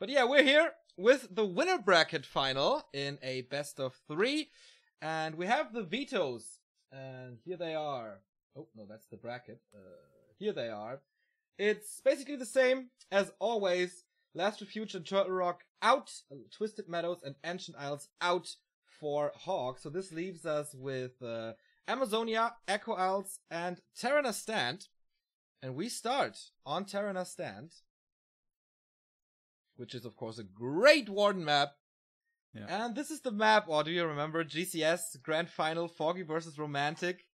But yeah, we're here with the winner bracket final in a best of 3. And we have the vetoes. And here they are. Oh, no, that's the bracket. Here they are. It's basically the same as always. Last Refuge and Turtle Rock out. Twisted Meadows and Ancient Isles out for Hawk. So this leaves us with Amazonia, Echo Isles, and Terenas Stand. And we start on Terenas Stand, which is, of course, a great Warden map. Yeah. And this is the map, or do you remember, GCS Grand Final, Foggy versus Romantic?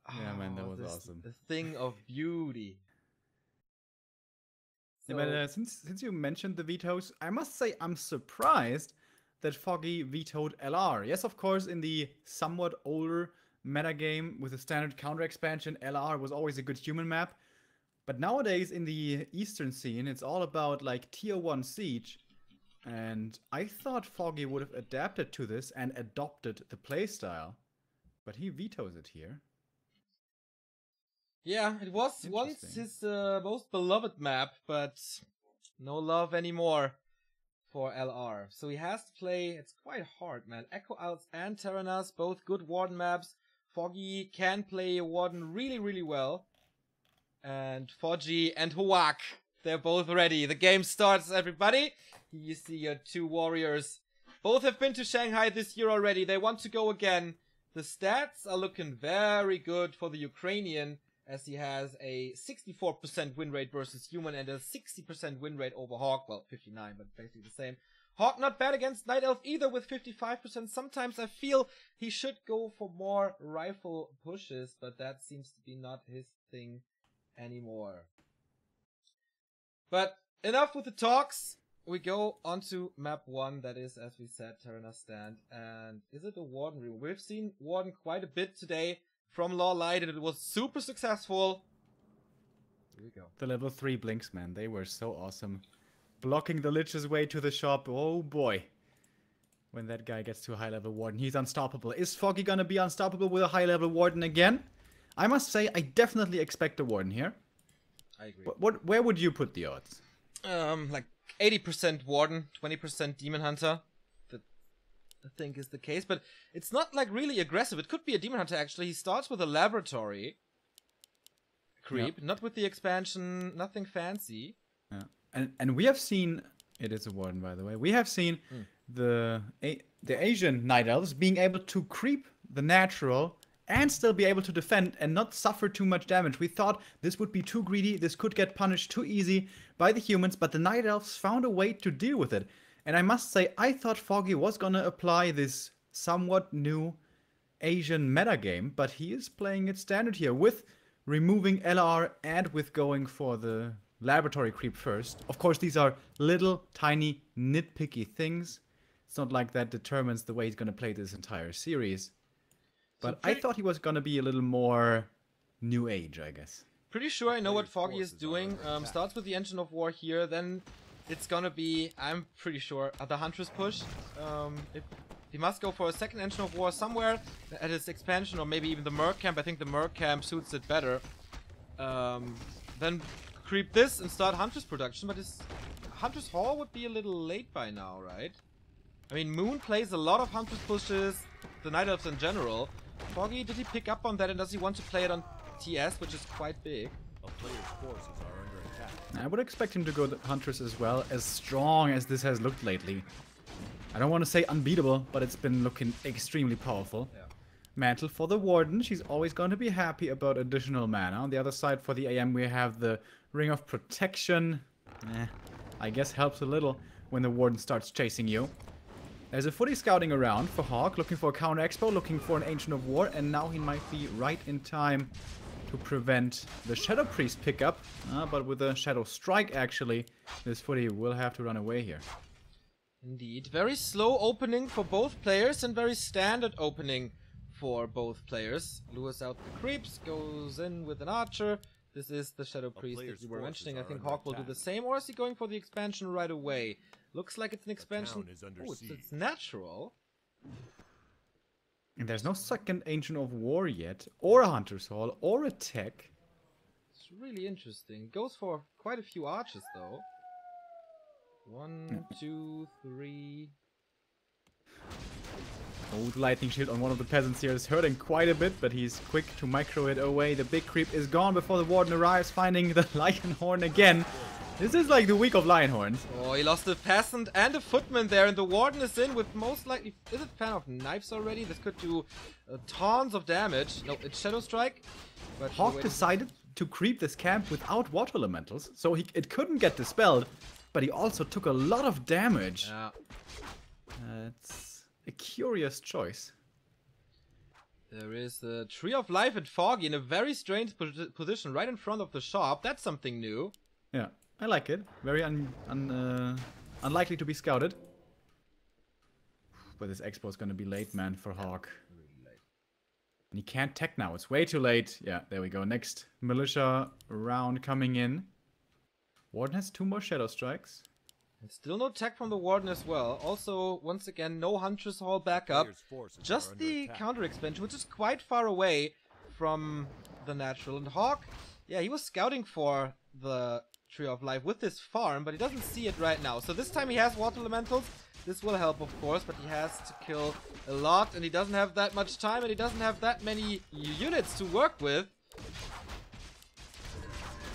Yeah, man, that was awesome. A thing of beauty. So, yeah, but since you mentioned the vetoes, I must say I'm surprised that Foggy vetoed LR. Yes, of course, in the somewhat older metagame with the standard counter expansion, LR was always a good human map. But nowadays in the Eastern scene, it's all about like tier 1 siege. And I thought Foggy would have adapted to this and adopted the playstyle. But he vetoes it here. Yeah, it was once his most beloved map, but no love anymore for LR. So he has to play, it's quite hard, man. Echo Isles and Terenas, both good Warden maps. Foggy can play a Warden really, really well. And Foggy and Huak, they're both ready. The game starts, everybody. You see your 2 warriors. Both have been to Shanghai this year already. They want to go again. The stats are looking very good for the Ukrainian, as he has a 64% win rate versus human and a 60% win rate over Hawk. Well, 59, but basically the same. Hawk not bad against Night Elf either with 55%. Sometimes I feel he should go for more rifle pushes, but that seems to be not his thing anymore. But enough with the talks. We go on to map 1, that is, as we said, Terenas Stand. And is it a Warden room? We've seen Warden quite a bit today from Law Light, and it was super successful. Here we go. The level 3 blinks, man, they were so awesome. Blocking the Lich's way to the shop, oh boy. When that guy gets to a high level Warden, he's unstoppable. Is Foggy gonna be unstoppable with a high level Warden again? I must say, I definitely expect a Warden here. I agree. Where would you put the odds? Like 80% Warden, 20% Demon Hunter. That I think is the case, but it's not like really aggressive. It could be a Demon Hunter actually. He starts with a laboratory creep, yep. Not with the expansion, nothing fancy. Yeah. And we have seen, it is a Warden by the way, we have seen the Asian Night Elves being able to creep the natural and still be able to defend and not suffer too much damage. We thought this would be too greedy, this could get punished too easy by the humans, but the Night Elves found a way to deal with it. And I must say, I thought Foggy was gonna apply this somewhat new Asian metagame, but he is playing it standard here with removing LR and with going for the laboratory creep first. Of course, these are little, tiny, nitpicky things. It's not like that determines the way he's gonna play this entire series. But I thought he was gonna be a little more new age, I guess. Pretty sure I know what Foggy is doing. Starts with the Engine of War here, then it's gonna be, I'm pretty sure, the Huntress push. He must go for a second Engine of War somewhere at his expansion, or maybe even the Merc Camp. I think the Merc Camp suits it better. Then creep this and start Huntress production, but his Huntress Hall would be a little late by now, right? I mean, Moon plays a lot of Huntress pushes, the Night Elves in general. Foggy, did he pick up on that, and does he want to play it on TS, which is quite big? A player's forces are under attack. I would expect him to go the Huntress as well, as strong as this has looked lately. I don't want to say unbeatable, but it's been looking extremely powerful. Yeah. Mantle for the Warden, she's always going to be happy about additional mana. On the other side for the AM we have the Ring of Protection. I guess helps a little when the Warden starts chasing you. There's a footy scouting around for Hawk, looking for a counter expo, looking for an Ancient of War, and now he might be right in time to prevent the Shadow Priest pickup. But with a Shadow Strike, actually, this footy will have to run away here. Indeed. Very slow opening for both players and very standard opening for both players. Lures out the creeps, goes in with an Archer. This is the Shadow Priest that you were mentioning. I think Hawk will do the same, or is he going for the expansion right away? Looks like it's an expansion. Oh, it's natural. And there's no second Ancient of War yet, or a Hunter's Hall, or a tech. It's really interesting. Goes for quite a few archers, though. 1, 2, 3. Oh, the lightning shield on one of the peasants here is hurting quite a bit, but he's quick to micro it away. The big creep is gone before the warden arrives, finding the lion horn again. This is like the week of lion horns. Oh, he lost a peasant and a footman there, and the warden is in with most likely... Is it fan of knives already? This could do tons of damage. No, it's Shadow Strike. But Hawk decided to creep this camp without water elementals, so it couldn't get dispelled, but he also took a lot of damage. Yeah. It's a curious choice. There is the Tree of Life and Foggy in a very strange position right in front of the shop. That's something new. Yeah, I like it. Very unlikely to be scouted. But this expo is going to be late, man, for Hawk. And he can't tech now. It's way too late. Yeah, there we go. Next militia round coming in. Warden has 2 more Shadow Strikes. And still no tech from the Warden as well. Also, once again, no Huntress Hall backup. Just the counter expansion, which is quite far away from the natural. And Hawk, yeah, he was scouting for the Tree of Life with this farm, but he doesn't see it right now. So this time he has Water Elementals. This will help, of course, but he has to kill a lot, and he doesn't have that much time, and he doesn't have that many units to work with.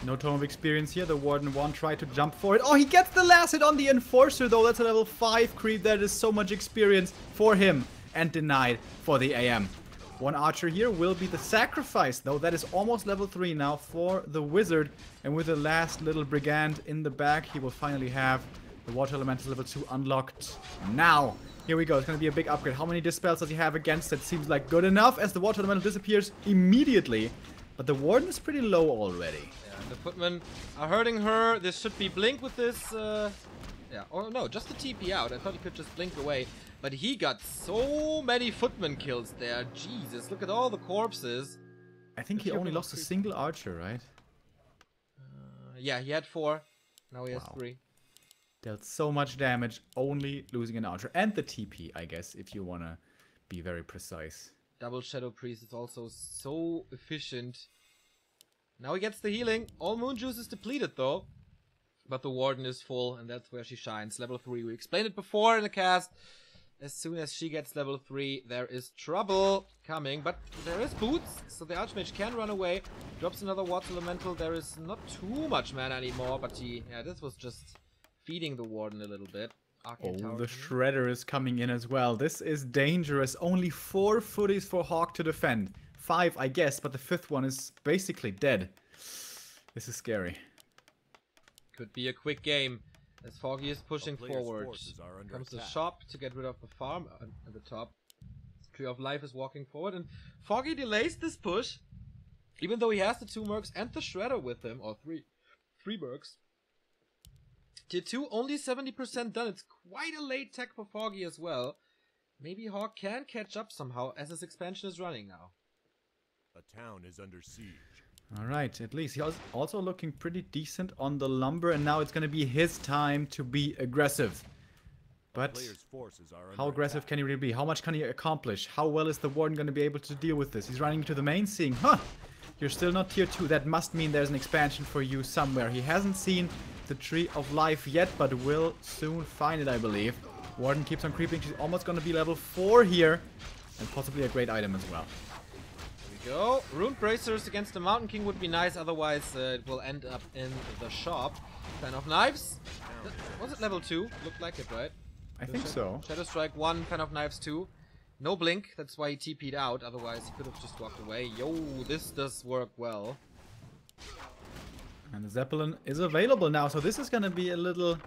No Tome of Experience here. The Warden won't try to jump for it. Oh, he gets the last hit on the Enforcer, though. That's a level 5 creep. That is so much experience for him, and denied for the AM. One archer here will be the sacrifice, though. That is almost level 3 now for the Wizard. And with the last little Brigand in the back, he will finally have the Water Elemental level 2 unlocked. Now, here we go. It's going to be a big upgrade. How many dispels does he have against it? Seems like good enough as the Water Elemental disappears immediately. But the Warden is pretty low already. Yeah, the footmen are hurting her. This should be blink with this. Yeah, or no, just the TP out. I thought he could just blink away. But he got so many footman kills there. Jesus, look at all the corpses. I think he only lost a single archer, right? Yeah, he had 4. Now he has 3. Dealt so much damage, only losing an archer. And the TP, I guess, if you want to be very precise. Double Shadow Priest is also so efficient. Now he gets the healing. All Moon Juice is depleted, though. But the Warden is full, and that's where she shines. Level 3. We explained it before in the cast. As soon as she gets level 3, there is trouble coming. But there is boots, so the Archmage can run away. Drops another Water Elemental. There is not too much mana anymore, but yeah, this was just feeding the Warden a little bit. Arcane Tower the Shredder is coming in as well. This is dangerous. Only 4 footies for Hawk to defend. 5, I guess, but the 5th one is basically dead. This is scary. Could be a quick game as Foggy is pushing forward. Comes the shop to get rid of the farm at the top. Tree of Life is walking forward, and Foggy delays this push, even though he has the 2 mercs and the Shredder with him, or 3 mercs. Tier 2 only 70% done. It's quite a late tech for Foggy as well. Maybe Hawk can catch up somehow as his expansion is running now. A town is under siege. Alright, at least he's also looking pretty decent on the lumber, and now it's going to be his time to be aggressive. But how aggressive can he really be? How much can he accomplish? How well is the Warden going to be able to deal with this? He's running into the main, seeing, you're still not tier 2. That must mean there's an expansion for you somewhere. He hasn't seen the Tree of Life yet, but will soon find it, I believe. Warden keeps on creeping. She's almost going to be level 4 here, and possibly a great item as well. There we go. Rune Bracers against the Mountain King would be nice, otherwise it will end up in the shop. Fan of Knives. Was it level 2? Looked like it, right? I think so. Shadow Strike 1, Fan of Knives 2. No blink, that's why he TP'd out, otherwise he could have just walked away. Yo, this does work well. And the Zeppelin is available now, so this is going to be a little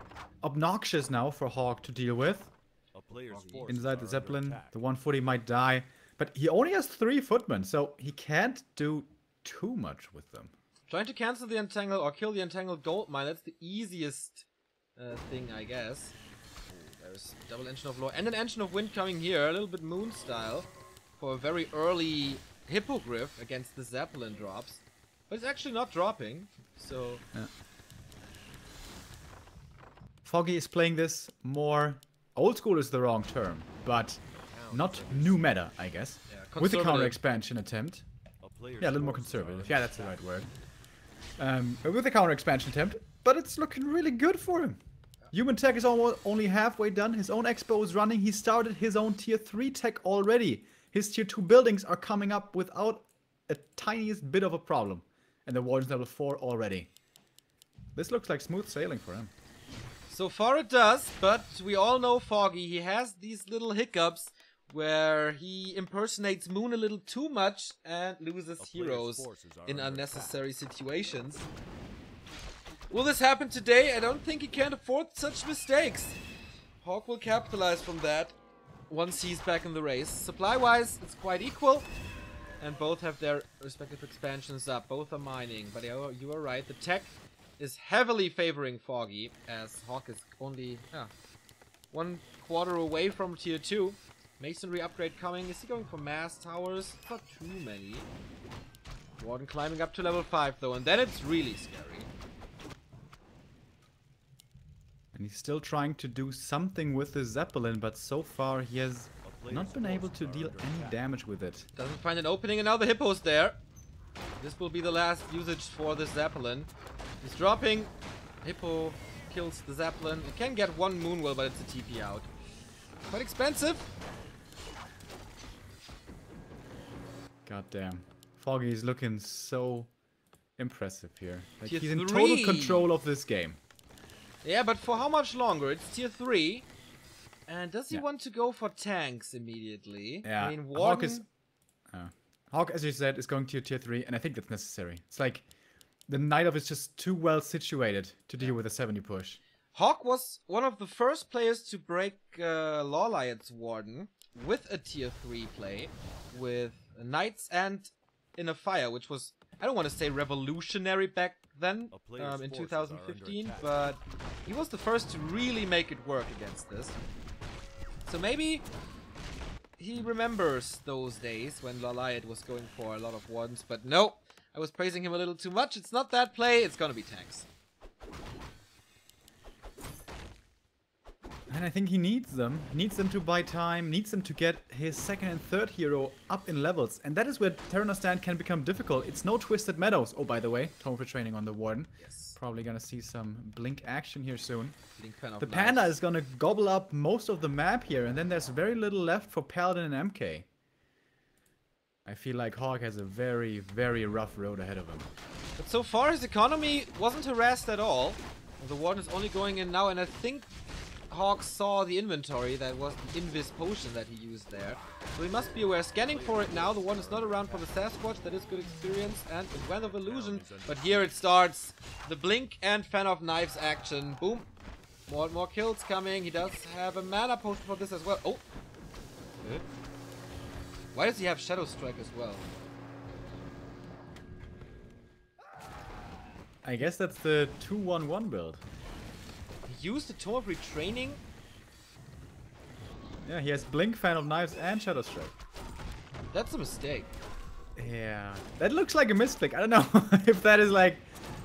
obnoxious now for Hawk to deal with. Inside the Zeppelin, the 140 might die, but he only has 3 footmen, so he can't do too much with them. Trying to cancel the Entangle or kill the Entangled Gold Mine, that's the easiest thing, I guess. There's double Engine of Law and an Engine of Wind coming here, a little bit Moon style, for a very early Hippogriff against the Zeppelin drops. But it's actually not dropping, so... Yeah. Foggy is playing this more... Old school is the wrong term, but not new meta, I guess. Yeah, with the counter expansion attempt. Yeah, a little more conservative. Yeah, that's the right word. With the counter expansion attempt, but it's looking really good for him. Human tech is almost only halfway done. His own expo is running. He started his own tier 3 tech already. His tier 2 buildings are coming up without a tiniest bit of a problem. And the Warden's level 4 already. This looks like smooth sailing for him. So far it does, but we all know Foggy. He has these little hiccups where he impersonates Moon a little too much and loses heroes in unnecessary situations. Will this happen today? I don't think he can afford such mistakes. Hawk will capitalize from that once he's back in the race. Supply-wise, it's quite equal. And both have their respective expansions up. Both are mining. But you are right. The tech is heavily favoring Foggy, as Hawk is only 1/4 away from tier 2. Masonry upgrade coming. Is he going for mass towers? Not too many. Warden climbing up to level 5 though, and then it's really scary. And he's still trying to do something with the Zeppelin, but so far he has not been able to deal any damage with it. Doesn't find an opening, and now the Hippo's there. This will be the last usage for the Zeppelin. He's dropping. Hippo kills the Zeppelin. It can get one Moonwell, but it's a TP out. Quite expensive. God damn. Foggy is looking so impressive here. Like Tier he's in 3. total control of this game. Yeah, but for how much longer? It's tier 3. And does he Yeah. want to go for tanks immediately? Yeah, I mean, Hawk Warden... is... Hawk, as you said, is going to tier 3, and I think that's necessary. It's like the Night Elf is just too well situated to deal with a 70 push. Hawk was one of the first players to break Lawliot's Warden with a tier 3 play, with Knights and in a Fire, which was, I don't want to say revolutionary back then, in 2015, but he was the first to really make it work against this. So maybe he remembers those days when Lawliot was going for a lot of Wardens, but no, I was praising him a little too much. It's not that play, it's gonna be tanks. And I think he needs them. Needs them to buy time, needs them to get his second and third hero up in levels. And that is where Terenas Stand can become difficult. It's no Twisted Meadows. Oh, by the way, Tome for training on the Warden. Yes. Probably gonna see some Blink action here soon. Blink fan of The life. Panda is gonna gobble up most of the map here, and then there's very little left for Paladin and MK. I feel like Hawk has a very, very rough road ahead of him. But so far his economy wasn't harassed at all. The Warden is only going in now, and I think Hawk saw the inventory. That was the Invis potion that he used there. So he must be aware. Scanning for it now. The Warden is not around for the Sasquatch. That is good experience. And the Wind of Illusion. But here it starts. The Blink and Fan of Knives action. Boom. More and more kills coming. He does have a mana potion for this as well. Oh. Good. Why does he have Shadow Strike as well? I guess that's the 2-1-1 build. He used the Tome of Retraining. Yeah, he has Blink, Fan of Knives, and Shadow Strike. That's a mistake. Yeah, that looks like a misclick. I don't know if that is like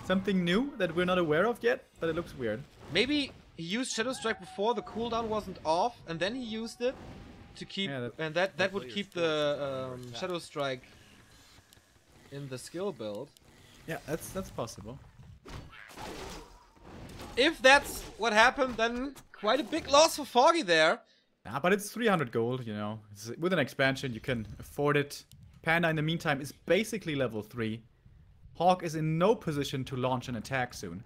something new that we're not aware of yet, but it looks weird. Maybe he used Shadow Strike before the cooldown wasn't off, and then he used it to keep, and that would keep the Shadow Strike in the skill build. Yeah, that's possible. If that's what happened, then quite a big loss for Foggy there. Yeah, but it's 300 gold, you know. With an expansion, you can afford it. Panda, in the meantime, is basically level 3. Hawk is in no position to launch an attack soon.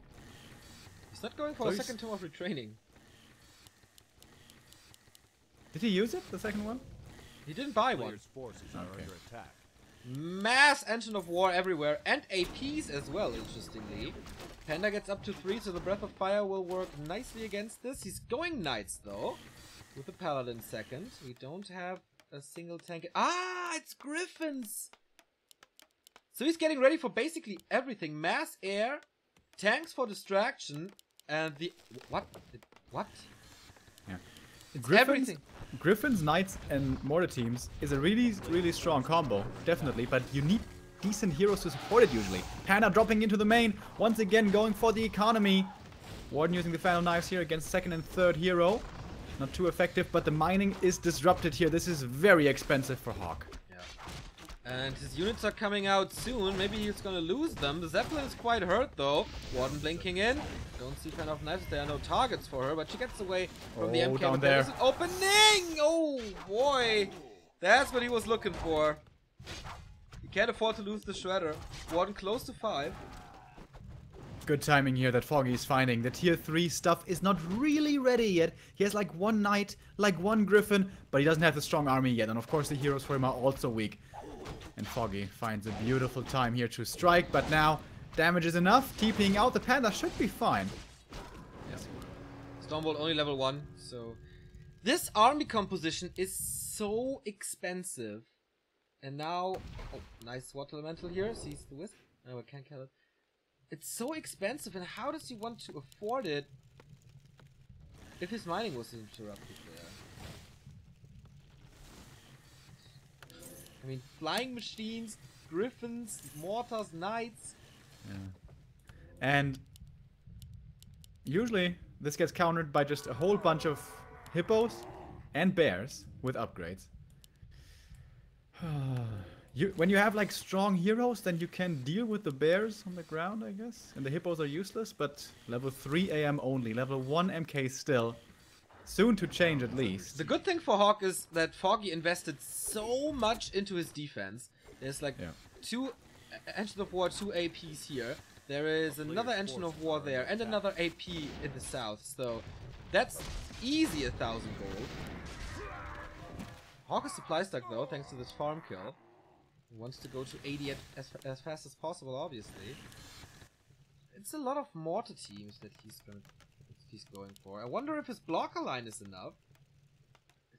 He's not going for a second Tome of Retraining. Did he use it, the second one? He didn't buy one. Forces are under attack. Mass Engine of War everywhere, and APs as well, interestingly. Panda gets up to 3, so the Breath of Fire will work nicely against this. He's going Knights, though, with the Paladin second. We don't have a single tank. Ah, it's Griffins! So he's getting ready for basically everything. Mass Air, tanks for distraction, and the... What? What? Yeah. It's everything. Griffins, Knights, and Mortar teams is a really, really strong combo, definitely, but you need decent heroes to support it usually. Panda dropping into the main, once again going for the economy. Warden using the Fan of Knives here against second and third hero. Not too effective, but the mining is disrupted here. This is very expensive for Hawk. Yeah. And his units are coming out soon. Maybe he's gonna lose them. The Zeppelin is quite hurt though. Warden blinking in. Don't see Pen of Knives. There are no targets for her, but she gets away from the MK. Down there. There's an opening! Oh boy! That's what he was looking for. He can't afford to lose the Shredder. Warden close to 5. Good timing here that Foggy is finding. The tier 3 stuff is not really ready yet. He has like 1 Knight, like 1 Griffin, but he doesn't have the strong army yet. And of course the heroes for him are also weak. And Foggy finds a beautiful time here to strike, but now damage is enough. TPing out, the Panda should be fine. Yes. Stormbolt only level 1, so... This army composition is so expensive. And now... Oh, nice Water Elemental here. Sees the Wisp. No, I can't kill it. It's so expensive, and how does he want to afford it if his mining was interrupted there? I mean, flying machines, griffins, mortars, knights. Yeah. And usually this gets countered by just a whole bunch of hippos and bears with upgrades. When you have like strong heroes, then you can deal with the bears on the ground, I guess. And the hippos are useless, but level 3 AM only, level 1 MK still. Soon to change at least. The good thing for Hawk is that Foggy invested so much into his defense. There's like 2 Engine of War, 2 APs here. There is another Engine of War there, and another AP in the south. So that's easy 1,000 gold. Hawk is supply stuck though, thanks to this farm kill. He wants to go to 80 as fast as possible, obviously. It's a lot of mortar teams that he's going for. I wonder if his blocker line is enough.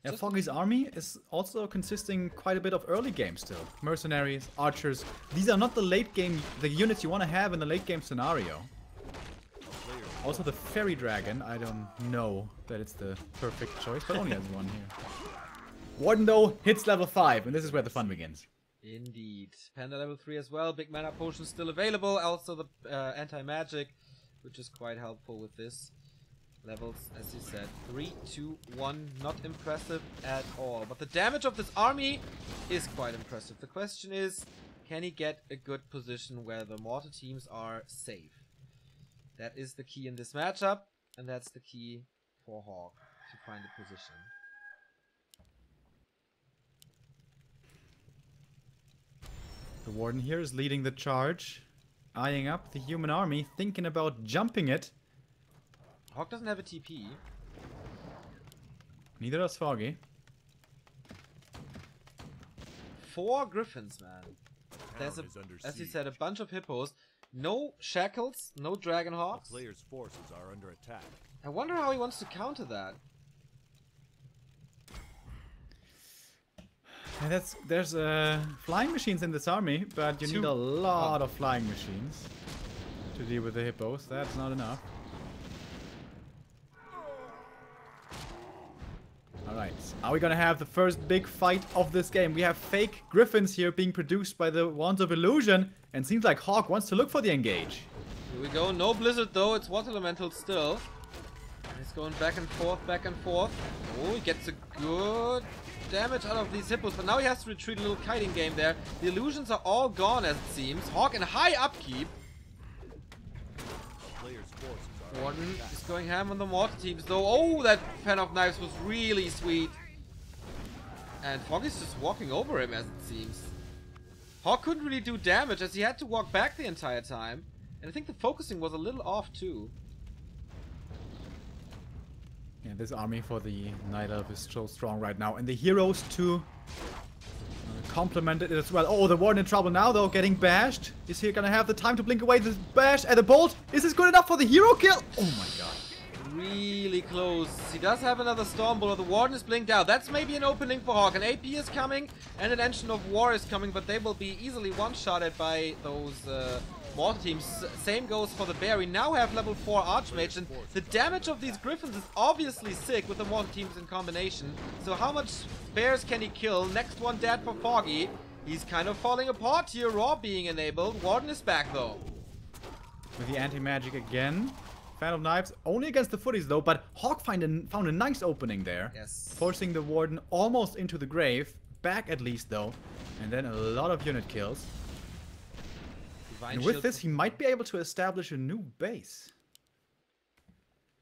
Yeah, Foggy's army is also consisting quite a bit of early game still. Mercenaries, archers. These are not the late game, the units you want to have in the late game scenario. Also the Fairy Dragon, I don't know that it's the perfect choice, but only has 1 here. Warden though hits level 5, and this is where the fun begins. Indeed. Panda level 3 as well. Big mana potion still available. Also the anti-magic, which is quite helpful with this. Levels, as you said, 3, 2, 1. Not impressive at all. But the damage of this army is quite impressive. The question is, can he get a good position where the mortar teams are safe? That is the key in this matchup, and that's the key for Hawk to find a position. The Warden here is leading the charge, eyeing up the human army, thinking about jumping it. Hawk doesn't have a TP. Neither does Foggy. 4 griffins, man. There's, as you said, a bunch of hippos. No shackles, no dragon hawks. The player's forces are under attack. I wonder how he wants to counter that. And there's flying machines in this army, but you need a lot of flying machines to deal with the hippos. That's not enough. Alright, are we gonna have the first big fight of this game? We have fake griffins here being produced by the Wands of Illusion, and seems like Hawk wants to look for the engage. Here we go, no blizzard though, it's water elemental still. And he's going back and forth, back and forth. Oh, he gets a good damage out of these hippos, but now he has to retreat. A little kiting game there. The illusions are all gone as it seems. Hawk in high upkeep. Warden is going ham on the mortar teams though. Oh, that Pen of Knives was really sweet. And Foggy's just walking over him as it seems. Hawk couldn't really do damage as he had to walk back the entire time. And I think the focusing was a little off too. Yeah, this army for the Night Elf is so strong right now. And the heroes too complemented it as well. Oh, the Warden in trouble now though, getting bashed. Is he gonna have the time to blink away the bash and the bolt? Is this good enough for the hero kill? Oh my god. Really close. He does have another Stormbolt. The Warden is blinked out. That's maybe an opening for Hawk. An AP is coming and an Engine of War is coming, but they will be easily one-shotted by those mortar teams. Same goes for the Bear. We now have level 4 Archmage, and the damage of these Griffins is obviously sick with the mortar teams in combination. So how much Bears can he kill? Next one dead for Foggy. He's kind of falling apart here. Raw being enabled. Warden is back though. With the anti-magic again. Fan of Knives only against the footies though, but Hawk found a nice opening there. Yes. Forcing the Warden almost into the grave. back at least though. And then a lot of unit kills. Divine And with Shield this, he might be able to establish a new base.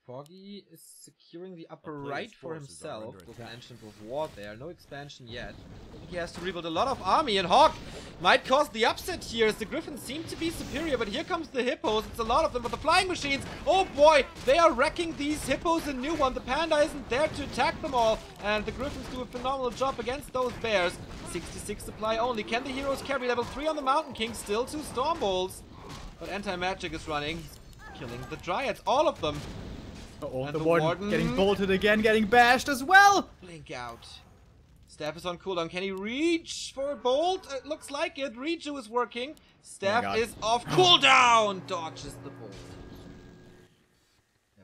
Foggy is securing the upper right for himself with an Ancient of War there. No expansion yet. I think he has to rebuild a lot of army, and Hawk might cause the upset here as the Griffins seem to be superior, but here comes the Hippos. It's a lot of them, but the Flying Machines, oh boy, they are wrecking these Hippos a new one. The Panda isn't there to attack them all, and the Griffins do a phenomenal job against those bears. 66 supply only. Can the heroes carry level 3 on the Mountain King? Still 2 Storm Bolts. But Anti-Magic is running. He's killing the Dryads, all of them. Uh-oh, And the the Warden Warden getting bolted again, getting bashed as well! Blink out. Staff is on cooldown. Can he reach for a bolt? It looks like it. Reju is working. Staff is off cooldown. Dodges the bolt.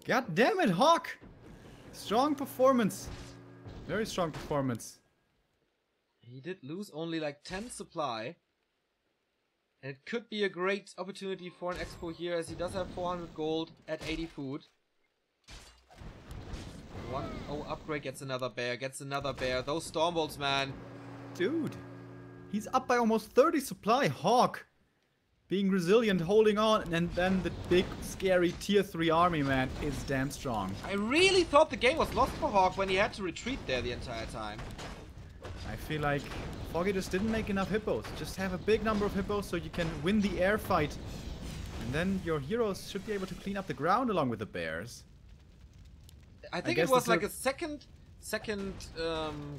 God damn it, Hawk! Strong performance. Very strong performance. He did lose only like 10 supply. And it could be a great opportunity for an expo here as he does have 400 gold at 80 food. 1-0 upgrade, gets another bear, Those Stormbolts, man. Dude, he's up by almost 30 supply. Hawk being resilient, holding on, and then the big, scary tier 3 army, man, is damn strong. I really thought the game was lost for Hawk when he had to retreat there the entire time. I feel like Foggy just didn't make enough hippos. Just have a big number of hippos so you can win the air fight. And then your heroes should be able to clean up the ground along with the bears. I think it was like a second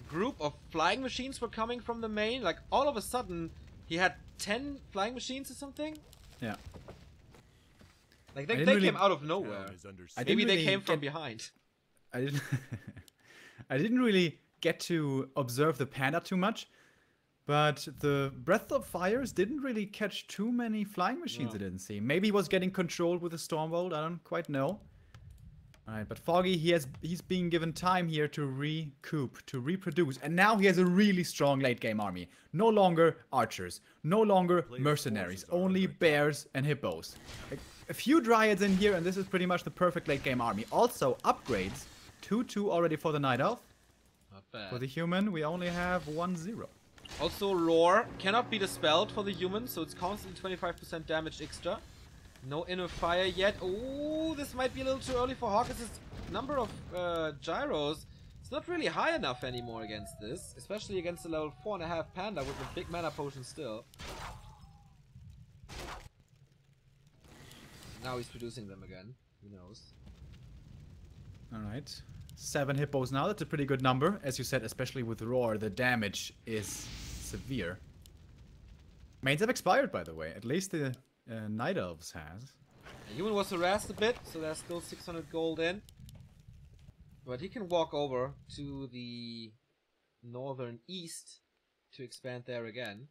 group of flying machines were coming from the main. Like all of a sudden, he had 10 flying machines or something. Yeah. Like they came out of nowhere. Maybe they came from behind. I didn't. I didn't really get to observe the panda too much, but the Breath of Fires didn't really catch too many flying machines. I didn't see. Maybe he was getting controlled with a Stormbolt. I don't quite know. Alright, but Foggy, he's being given time here to recoup, to reproduce, and now he has a really strong late game army. No longer archers, no longer mercenaries, only bears and hippos. A few dryads in here, and this is pretty much the perfect late game army. Also, upgrades, 2-2 already for the Night Elf. Not bad. For the human, we only have 1-0. Also, Roar cannot be dispelled for the human, so it's constantly 25% damage extra. No inner fire yet. Oh, this might be a little too early for Hawk. His number of gyros is not really high enough anymore against this, especially against the level 4.5 panda with a big mana potion still. Now he's producing them again. Who knows? Alright. 7 hippos now. That's a pretty good number. As you said, especially with Roar, the damage is severe. Mains have expired, by the way. At least the Night Elves has. The human was harassed a bit, so there's still 600 gold in. But he can walk over to the northern east to expand there again.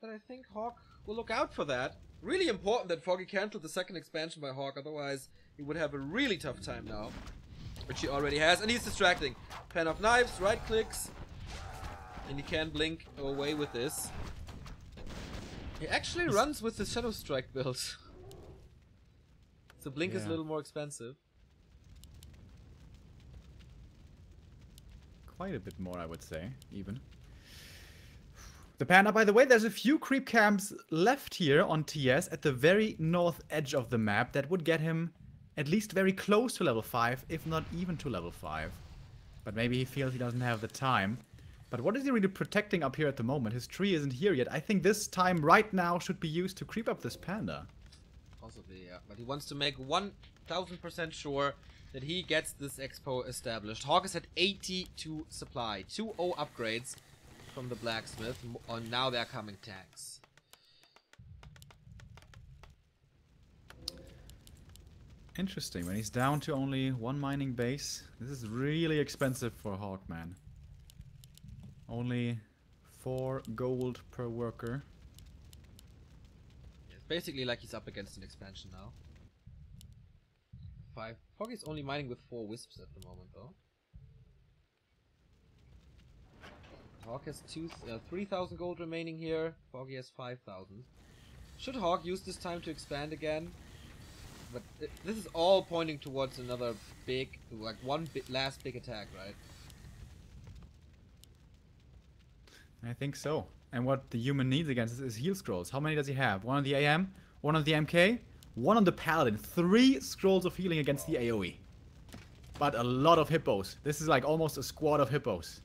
But I think Hawk will look out for that. Really important that Foggy cancelled the second expansion by Hawk, otherwise he would have a really tough time now. Which he already has, and he's distracting. Pen of Knives, right clicks, and he can blink away with this. He actually runs with the Shadow Strike build. So blink is a little more expensive. Quite a bit more, I would say, even. The panda, by the way, there's a few creep camps left here on TS at the very north edge of the map that would get him at least very close to level 5, if not even to level 5. But maybe he feels he doesn't have the time. But what is he really protecting up here at the moment? His tree isn't here yet. I think this time right now should be used to creep up this panda. Possibly, yeah. But he wants to make 1000% sure that he gets this expo established. Hawk is at 82 supply. 2-0 upgrades from the blacksmith. And now they're coming tanks. Interesting. When he's down to only 1 mining base, this is really expensive for Hawk, man. Only 4 gold per worker. It's basically like he's up against an expansion now. 5. Foggy's only mining with 4 wisps at the moment, though. Hawk has 3,000 gold remaining here. Foggy has 5,000. Should Hawk use this time to expand again? But this is all pointing towards another big, like last big attack, right? I think so. And what the human needs against is heal scrolls. How many does he have? One on the AM, one on the MK, one on the Paladin. 3 scrolls of healing against the AoE. But a lot of hippos. This is like almost a squad of hippos.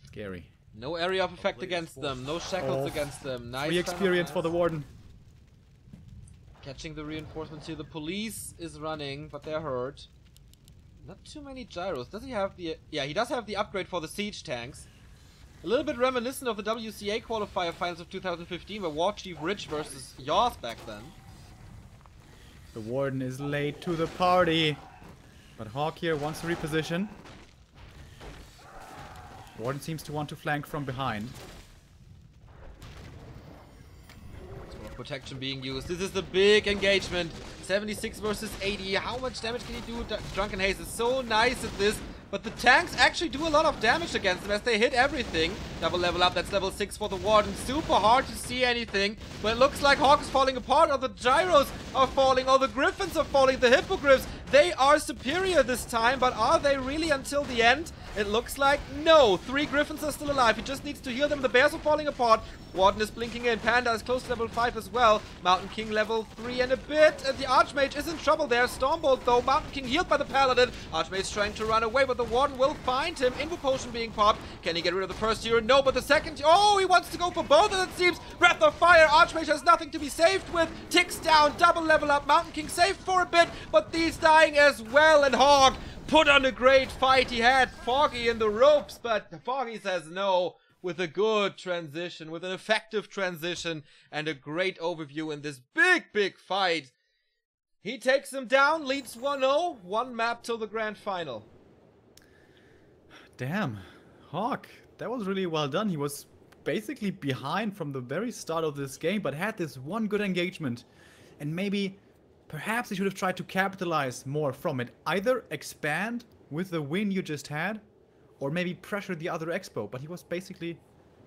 Scary. No area of effect against them. No shackles against them. Nice. Free experience for the Warden. Catching the reinforcements here. The police is running, but they're hurt. Not too many gyros. Does he have the... Yeah, he does have the upgrade for the siege tanks. A little bit reminiscent of the WCA qualifier finals of 2015, where War Chief Rich versus Yaws back then. The Warden is late to the party. But Hawk here wants to reposition. Warden seems to want to flank from behind. Protection being used. This is the big engagement. 76 versus 80. How much damage can he do? Drunken Haze is so nice at this. But the tanks actually do a lot of damage against them as they hit everything. Double level up. That's level 6 for the Warden. Super hard to see anything. But it looks like Hawk is falling apart. All the gyros are falling. All the griffins are falling. The hippogriffs, they are superior this time. But are they really until the end? It looks like no. 3 griffins are still alive. He just needs to heal them. The bears are falling apart. Warden is blinking in. Panda is close to level 5 as well. Mountain King level 3 and a bit. And the Archmage is in trouble there. Stormbolt though. Mountain King healed by the Paladin. Archmage trying to run away, but the Warden will find him. Invo Potion being popped. Can he get rid of the first hero? No, but the second... Oh, he wants to go for both, and it seems. Breath of Fire. Archmage has nothing to be saved with. Ticks down. Double level up. Mountain King saved for a bit, but he's dying as well. And Hawk put on a great fight. He had Foggy in the ropes, but Foggy says no. With a good transition, with an effective transition, and a great overview in this big fight. He takes him down, leads 1-0, 1 map till the grand final. Damn, Hawk, that was really well done. He was basically behind from the very start of this game, but had this one good engagement. And maybe, perhaps he should have tried to capitalize more from it. Either expand with the win you just had, or maybe pressure the other expo, but he was basically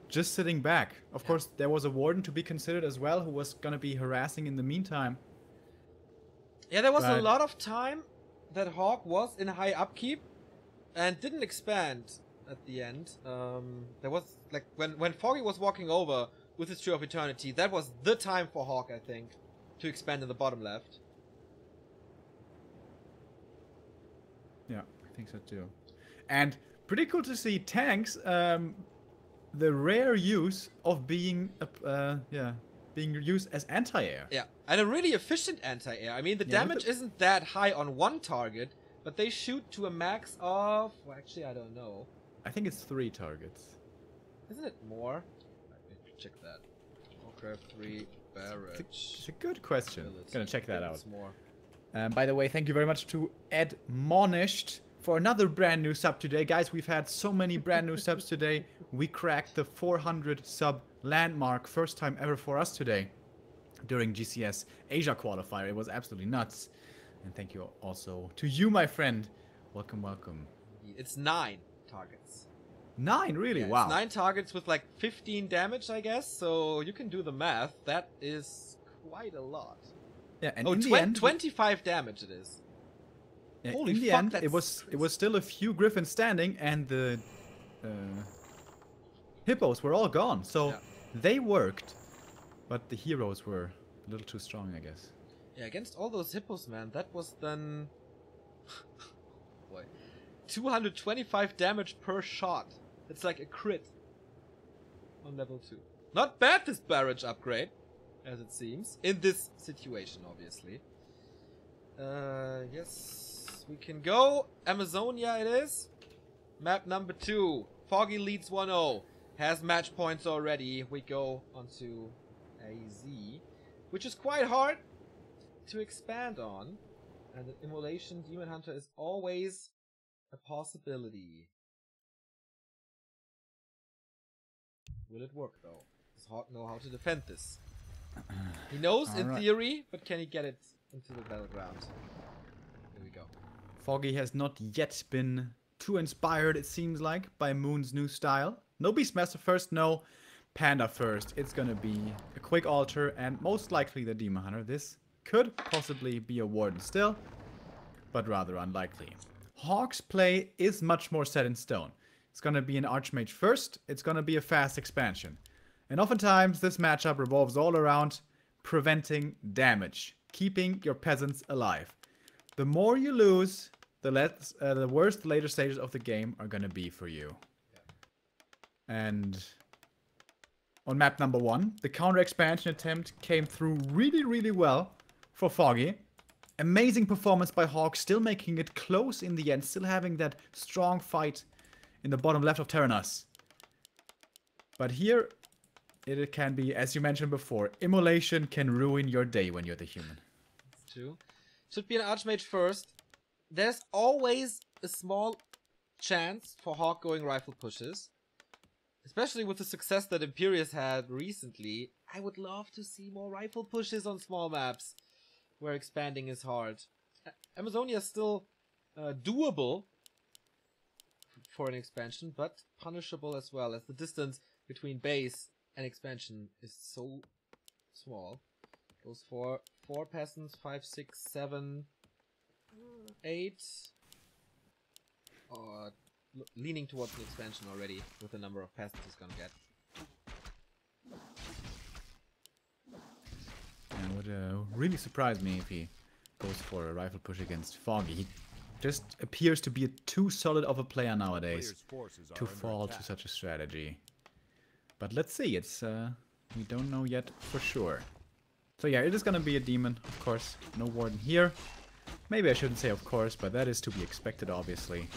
just sitting back. Of course, there was a Warden to be considered as well, who was gonna be harassing in the meantime. Yeah, there was a lot of time that Hawk was in high upkeep and didn't expand at the end. There was, like, when Foggy was walking over with his Tree of Eternity, that was the time for Hawk, I think, to expand in the bottom left. Yeah, I think so too. And pretty cool to see tanks, the rare use of being, being used as anti-air. Yeah, and a really efficient anti-air. I mean, the damage isn't that high on one target, but they shoot to a max of... Well, actually, I don't know. I think it's 3 targets. Isn't it more? Let me check that. Warcraft 3 barrage. It's a good question. Gonna check that out. It's more. By the way, thank you very much to Admonished for another brand new sub today. Guys, we've had so many brand new subs today. We cracked the 400 sub landmark. First time ever for us today during GCS Asia qualifier. It was absolutely nuts. And thank you also to you, my friend. Welcome, welcome. It's 9 targets. 9, really? Yeah, wow. It's 9 targets with like 15 damage, I guess. So you can do the math. That is quite a lot. Yeah, and oh, in the end, 25 damage it is. Yeah, Holy in the fuck, end, it was still a few griffins standing, and the hippos were all gone. So they worked, but the heroes were a little too strong, I guess. Yeah, against all those hippos, man, that was then... Boy. 225 damage per shot. It's like a crit on level 2. Not bad, this barrage upgrade, as it seems. In this situation, obviously. Yes, we can go. Amazonia it is. Map number 2. Foggy leads 1-0. Has match points already. We go onto AZ, which is quite hard to expand on. And an Immolation Demon Hunter is always a possibility. Will it work though? Does Hawk know how to defend this? He knows in theory, but can he get it into the battleground? Here we go. Foggy has not yet been too inspired, it seems like, by Moon's new style. No Beastmaster first, no Panda first. It's gonna be a quick altar and most likely the Demon Hunter. This could possibly be a Warden still, but rather unlikely. Hawk's play is much more set in stone. It's going to be an Archmage first. It's going to be a fast expansion. And oftentimes, this matchup revolves all around preventing damage. Keeping your peasants alive. The more you lose, the worse the later stages of the game are going to be for you. And on map number 1, the counter expansion attempt came through really, really well for Foggy. Amazing performance by Hawk, still making it close in the end, still having that strong fight in the bottom left of Terenas. But here, it can be, as you mentioned before, immolation can ruin your day when you're the human. It's true. Should be an Archmage first. There's always a small chance for Hawk going rifle pushes. Especially with the success that Imperius had recently, I would love to see more rifle pushes on small maps where expanding is hard. Amazonia is still doable for an expansion, but punishable as well, as the distance between base and expansion is so small. Goes for 4 peasants, 5, 6, 7, 8. Leaning towards an expansion already with the number of peasants he's gonna get. And would really surprise me if he goes for a rifle push against Foggy. He just appears to be too solid of a player nowadays to fall to such a strategy. But let's see, it's we don't know yet for sure. So yeah, it is gonna be a demon, of course. No warden here. Maybe I shouldn't say of course, but that is to be expected, obviously.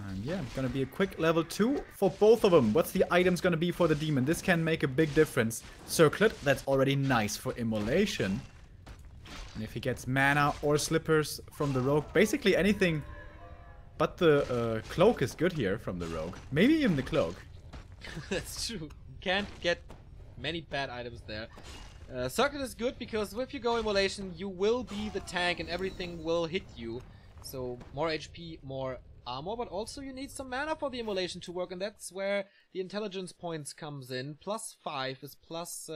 And yeah, gonna be a quick level 2 for both of them. What's the items gonna be for the demon? This can make a big difference. Circlet, that's already nice for immolation. And if he gets mana or slippers from the rogue, basically anything but the cloak is good here from the rogue. Maybe even the cloak. That's true. Can't get many bad items there. Circlet is good because if you go immolation, you will be the tank and everything will hit you. So more HP, more armor, but also you need some mana for the immolation to work, and that's where the intelligence points comes in. +5 is plus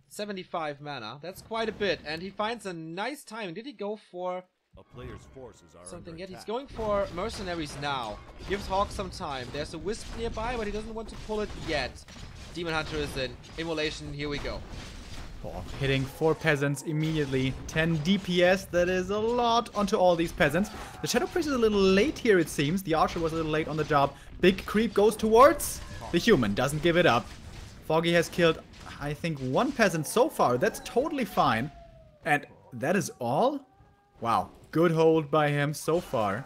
75 mana. That's quite a bit, and he finds a nice time. Did he go for A player's forces are something yet? under He's attack. going for mercenaries now. Gives Hawk some time. There's a wisp nearby, but he doesn't want to pull it yet. Demon Hunter is in. Immolation, here we go. Oh, hitting 4 peasants immediately. 10 DPS, that is a lot onto all these peasants. The Shadow Priest is a little late here, it seems. The Archer was a little late on the job. Big creep goes towards the human, doesn't give it up. Foggy has killed, I think, 1 peasant so far. That's totally fine. And that is all? Wow, good hold by him so far.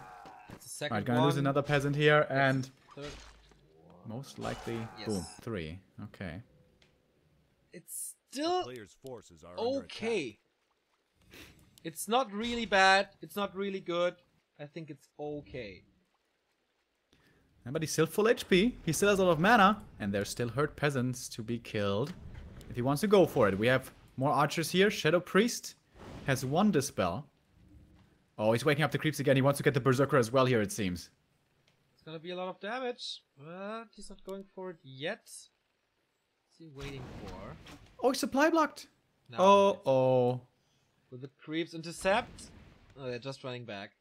That's the second Alright, gonna one. lose another peasant here, and Third. most likely, Yes. boom, 3. Okay. It's A still player's forces are under attack. okay. It's not really bad. It's not really good. I think it's okay. But he's still full HP. He still has a lot of mana. And there's still hurt peasants to be killed. If he wants to go for it. We have more archers here. Shadow Priest has 1 dispel. Oh, he's waking up the creeps again. He wants to get the Berserker as well here, it seems. It's gonna be a lot of damage, but he's not going for it yet. What's he waiting for? Oh, he's supply blocked. No. Oh. Will the creeps intercept? Oh, they're just running back.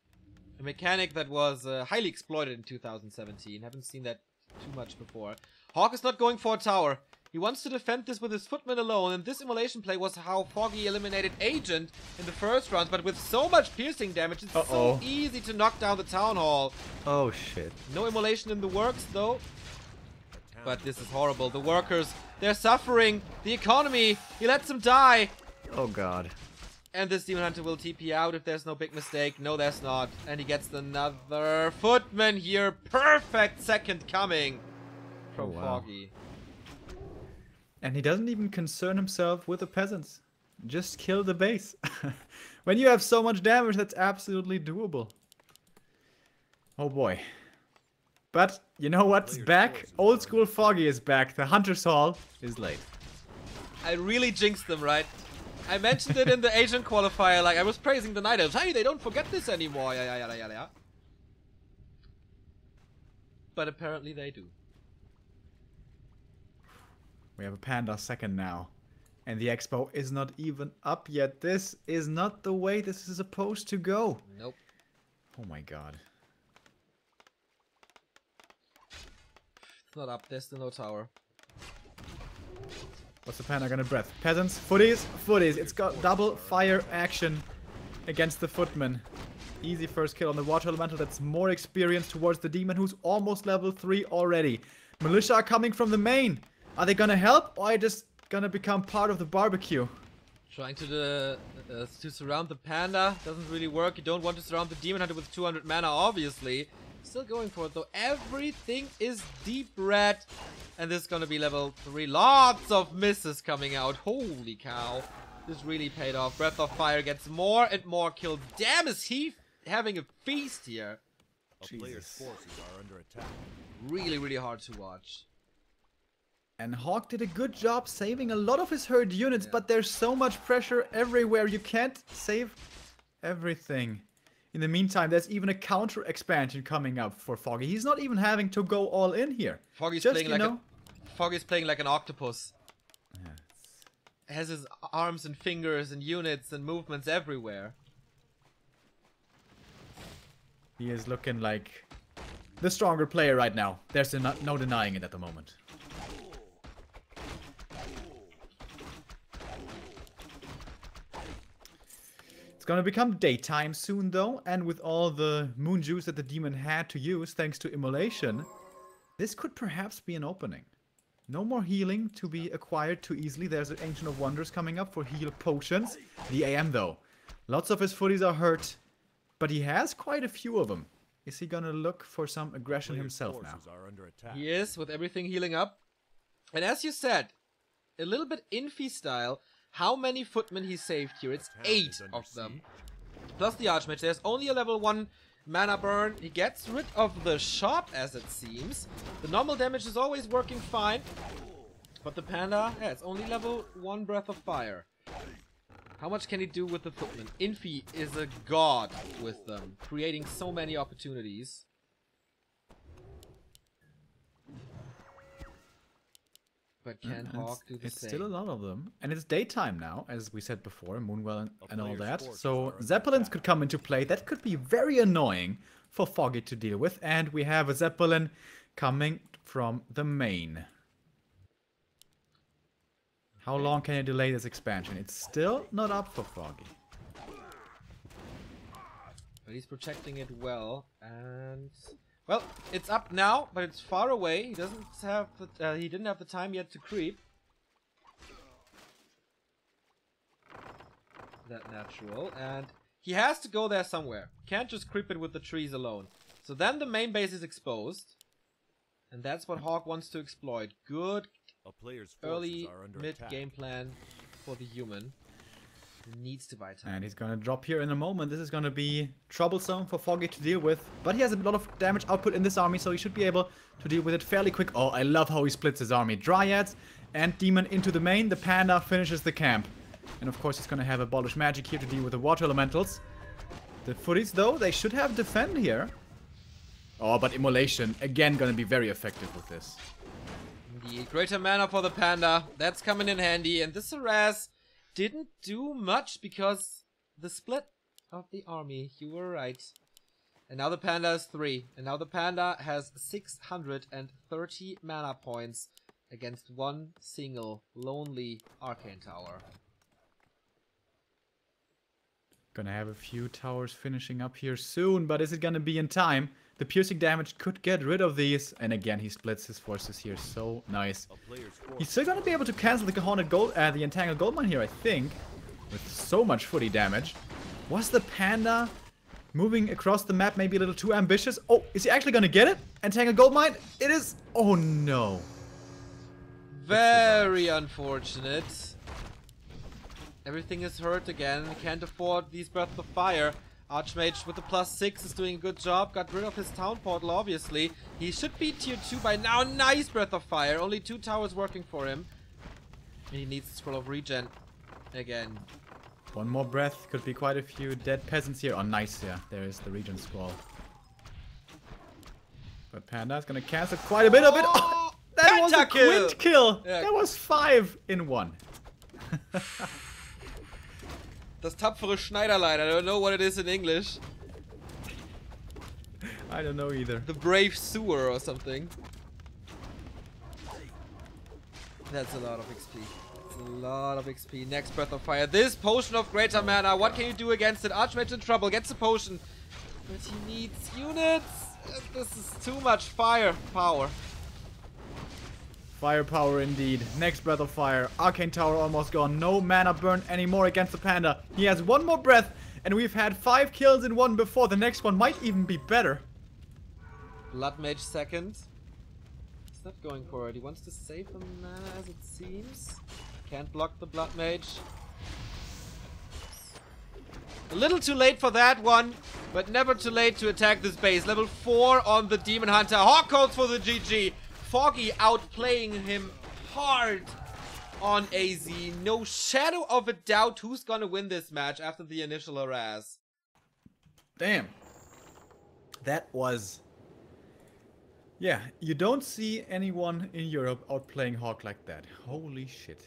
A mechanic that was highly exploited in 2017. Haven't seen that too much before. Hawk is not going for a tower. He wants to defend this with his footmen alone, and this immolation play was how Foggy eliminated Agent in the first round, but with so much piercing damage, it's so easy to knock down the Town Hall. Oh, shit. No immolation in the works, though. But this is horrible. The workers, they're suffering. The economy, he lets them die. Oh, God. And this Demon Hunter will TP out if there's no big mistake. No, there's not. And he gets another footman here. Perfect second coming from Foggy. And he doesn't even concern himself with the peasants. Just kill the base. When you have so much damage, that's absolutely doable. Oh boy. But you know what's back? Old school Foggy is back. The Hunter's Hall is late. I really jinxed them, right? I mentioned it in the Asian qualifier, like I was praising the Night Elves. Hey, they don't forget this anymore. Yeah. But apparently they do. We have a Panda second now. And the Expo is not even up yet. This is not the way this is supposed to go. Nope. Oh my god. It's not up. There's still no tower. What's the Panda gonna breath? Peasants, footies, footies. It's got double fire action against the footman. Easy first kill on the water elemental. That's more experience towards the demon who's almost level 3 already. Militia are coming from the main. Are they gonna help or are they just gonna become part of the barbecue? Trying to surround the Panda doesn't really work. You don't want to surround the Demon Hunter with 200 mana, obviously. Still going for it though. Everything is deep red. And this is gonna be level 3. Lots of misses coming out. Holy cow. This really paid off. Breath of Fire gets more and more kills. Damn, is he having a feast here. A player's forces are under attack. Really, really hard to watch. And Hawk did a good job saving a lot of his hurt units, but there's so much pressure everywhere. You can't save everything. In the meantime, there's even a counter expansion coming up for Foggy. He's not even having to go all in here. Foggy's playing like an octopus. Yeah. Has his arms and fingers and units and movements everywhere. He is looking like the stronger player right now. There's no denying it at the moment. It's gonna become daytime soon though, and with all the moon juice that the demon had to use thanks to immolation, this could perhaps be an opening. No more healing to be acquired too easily. There's an Ancient of Wonders coming up for heal potions. The AM though. Lots of his footies are hurt, but he has quite a few of them. Is he gonna look for some aggression himself now? He is, with everything healing up. And as you said, a little bit Infi style, how many footmen he saved here? It's 8 of them. Plus the Archmage. There's only a level 1 mana burn. He gets rid of the shot, as it seems. The normal damage is always working fine. But the Panda, yeah, it's only level 1 Breath of Fire. How much can he do with the footmen? Infi is a god with them, creating so many opportunities. But can Hawk do the same? It's still a lot of them. And it's daytime now, as we said before, Moonwell and all that. So Zeppelins could come into play. That could be very annoying for Foggy to deal with. And we have a Zeppelin coming from the main. How long can you delay this expansion? It's still not up for Foggy. But he's protecting it well, and well, it's up now, but it's far away. He doesn't have the, he didn't have the time yet to creep. That natural, and he has to go there somewhere. Can't just creep it with the trees alone. So then the main base is exposed, and that's what Hawk wants to exploit. Good early mid game plan for the human. He needs to buy time. And he's gonna drop here in a moment. This is gonna be troublesome for Foggy to deal with, but he has a lot of damage output in this army, so he should be able to deal with it fairly quick. Oh, I love how he splits his army. Dryads and Demon into the main. The Panda finishes the camp. And of course he's gonna have Abolish Magic here to deal with the water elementals. The footies though, they should have defend here. Oh, but Immolation, again, gonna be very effective with this. Indeed. Greater mana for the Panda. That's coming in handy. And this harass didn't do much because the split of the army. You were right. And now the Panda is 3. And now the Panda has 630 mana points against one single lonely Arcane Tower. Gonna have a few towers finishing up here soon, but is it gonna be in time? The piercing damage could get rid of these, and again he splits his forces here. So nice. He's still gonna be able to cancel the Haunted Gold, the Entangled Goldmine here, I think, with so much footy damage. Was the Panda moving across the map maybe a little too ambitious? Oh, is he actually gonna get it? Entangled Goldmine? It is. Oh no. Very unfortunate. Everything is hurt again. Can't afford these Breath of Fire. Archmage with the +6 is doing a good job. Got rid of his town portal, obviously. He should be tier 2 by now. Nice Breath of Fire. Only 2 towers working for him. He needs the Scroll of Regen again. One more breath. Could be quite a few dead peasants here. Oh, nice. Yeah, there is the Regen Scroll. But Panda's gonna cancel quite a bit of it. Oh, that was a quint kill. Yeah. That was 5 in 1. Das tapfere Schneiderlein. I don't know what it is in English. I don't know either. The brave sewer or something. That's a lot of XP. That's a lot of XP. Next Breath of Fire. This Potion of Greater Mana. What can you do against it? Archmage in trouble. Gets the potion. But he needs units. This is too much firepower. Firepower indeed. Next Breath of Fire. Arcane Tower almost gone. No mana burn anymore against the Panda. He has one more breath. And we've had 5 kills in one before. The next one might even be better. Blood Mage second. He's not going for it. He wants to save the mana as it seems. Can't block the Blood Mage. A little too late for that one, but never too late to attack this base. Level 4 on the Demon Hunter. Hawk calls for the GG. Foggy outplaying him hard on AZ. No shadow of a doubt who's gonna win this match after the initial harass. Damn. That was... Yeah, you don't see anyone in Europe outplaying Hawk like that. Holy shit.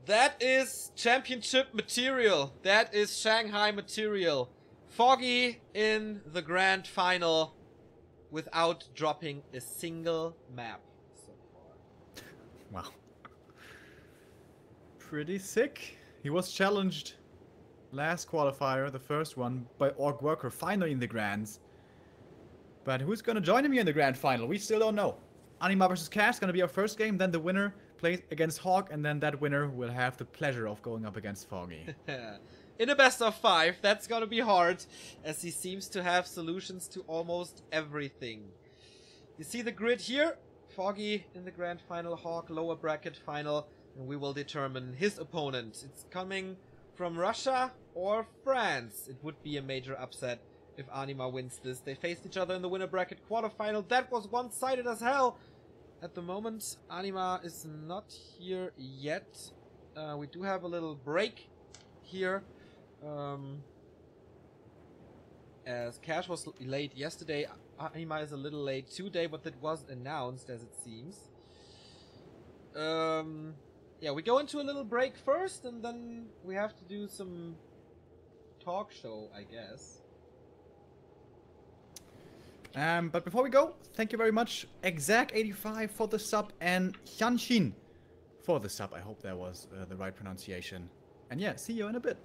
That is championship material. That is Shanghai material. Foggy in the grand final without dropping a single map so far. Wow. Pretty sick. He was challenged last qualifier, the first one, by Orc Worker, finally in the Grands. But who's gonna join him here in the Grand Final? We still don't know. Anima vs. Cash is gonna be our first game, then the winner plays against Hawk, and then that winner will have the pleasure of going up against Foggy. In a best of 5, that's gonna be hard, as he seems to have solutions to almost everything. You see the grid here? Foggy in the Grand Final, Hawk lower bracket final, and we will determine his opponent. It's coming from Russia or France. It would be a major upset if Anima wins this. They faced each other in the winner bracket quarterfinal. That was one-sided as hell. At the moment, Anima is not here yet. We do have a little break here. As Cash was late yesterday, Anima is a little late today, but that was announced as it seems. Yeah, we go into a little break first, and then we have to do some talk show, I guess. But before we go, thank you very much, Exact85 for the sub, and Hyunshin for the sub. I hope that was the right pronunciation. And yeah, see you in a bit.